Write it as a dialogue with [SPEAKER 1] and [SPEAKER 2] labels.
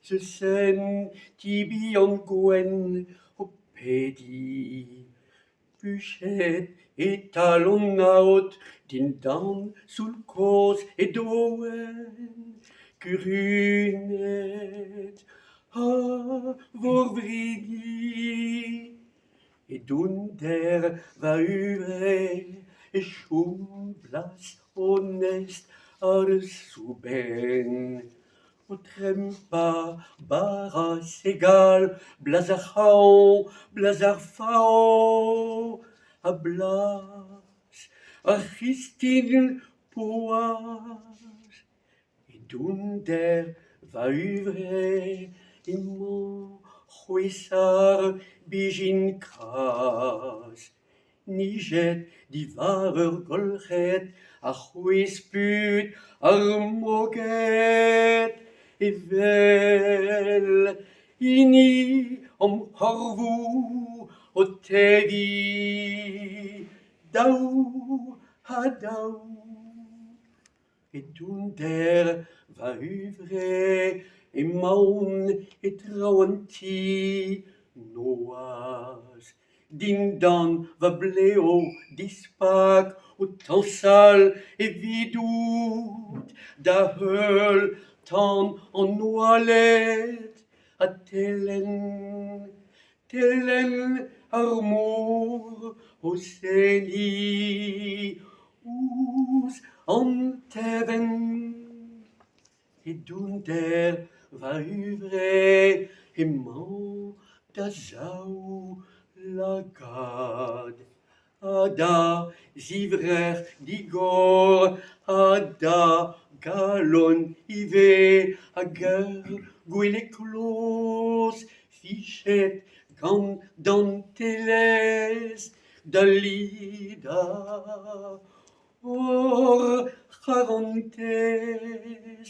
[SPEAKER 1] se senti en gwen o pedi. Puchet et talonnaut din dan sul cos et doen. Grunet vor vridi. Et dunder va uvre et chum blas honest ar suben. O trempa baras egal blazar fao, a blas, a christin poas. Et dunder va uvre immo c'hwezar bijin kras. Nijet di var ur golc'het a c'hwez put ar moget. Evel ini harvou o tedi. Daou ha daou. Et dunder va uvre emaon et traoanti noaz. Din dan va bleo dispak o tansal e vidout da heul tan an oalet a telen ar mor o seli ouz an teven. Et dunder va uvre emañ da zaou lagad. A da zivrer digor, a da galon ive, hag ur gwele kloz, fichet gant dantelez, da lida or c'harantez.